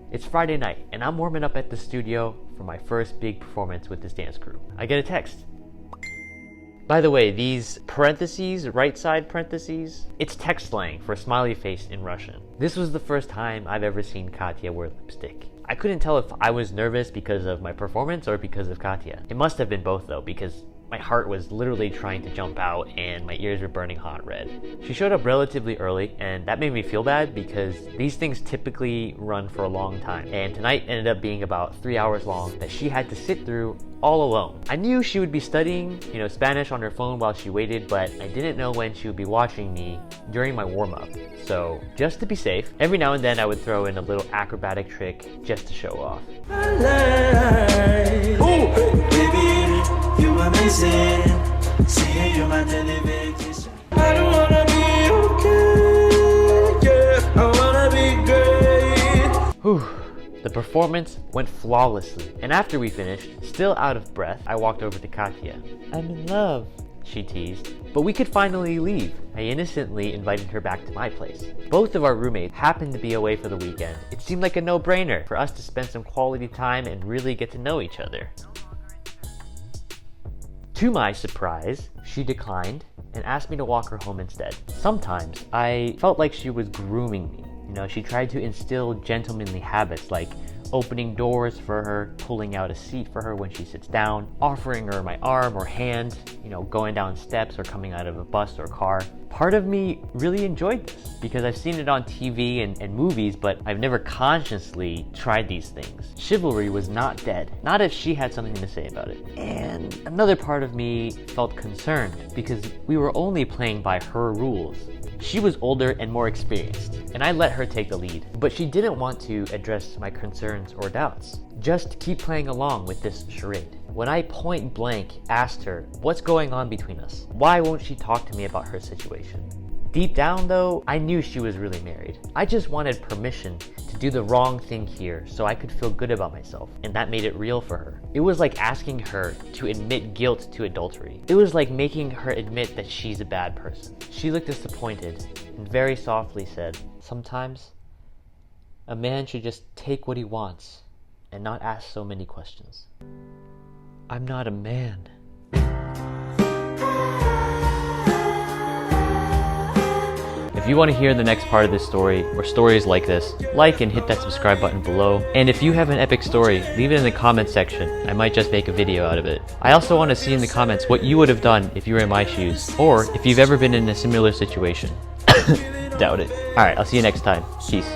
It's Friday night, and I'm warming up at the studio for my first big performance with this dance crew. I get a text. By the way, these parentheses, right side parentheses, it's text slang for a smiley face in Russian. This was the first time I've ever seen Katya wear lipstick. I couldn't tell if I was nervous because of my performance or because of Katya. It must have been both though, because my heart was literally trying to jump out and my ears were burning hot red. She showed up relatively early, and that made me feel bad because these things typically run for a long time. And tonight ended up being about 3 hours long that she had to sit through all alone. I knew she would be studying, Spanish on her phone while she waited, but I didn't know when she would be watching me during my warm-up. So just to be safe, every now and then I would throw in a little acrobatic trick just to show off. You amazing, seeing you my television. I don't wanna be okay, yeah, I wanna be great. Whew. The performance went flawlessly, and after we finished, still out of breath, I walked over to Katya. "I'm in love," she teased. But we could finally leave. I innocently invited her back to my place. Both of our roommates happened to be away for the weekend. It seemed like a no-brainer for us to spend some quality time and really get to know each other. To my surprise, she declined and asked me to walk her home instead. Sometimes I felt like she was grooming me. She tried to instill gentlemanly habits like opening doors for her, pulling out a seat for her when she sits down, offering her my arm or hand, going down steps or coming out of a bus or car. Part of me really enjoyed this because I've seen it on TV and movies, but I've never consciously tried these things. Chivalry was not dead, not if she had something to say about it. And another part of me felt concerned because we were only playing by her rules. She was older and more experienced, and I let her take the lead. But she didn't want to address my concerns or doubts. Just keep playing along with this charade. When I point blank asked her, what's going on between us? Why won't she talk to me about her situation? Deep down though, I knew she was really married. I just wanted permission to do the wrong thing here so I could feel good about myself, and that made it real for her. It was like asking her to admit guilt to adultery. It was like making her admit that she's a bad person. She looked disappointed and very softly said, "Sometimes a man should just take what he wants and not ask so many questions." I'm not a man. If you want to hear the next part of this story, or stories like this, like and hit that subscribe button below. And if you have an epic story, leave it in the comments section. I might just make a video out of it. I also want to see in the comments what you would have done if you were in my shoes, or if you've ever been in a similar situation. Doubt it. Alright, I'll see you next time. Peace.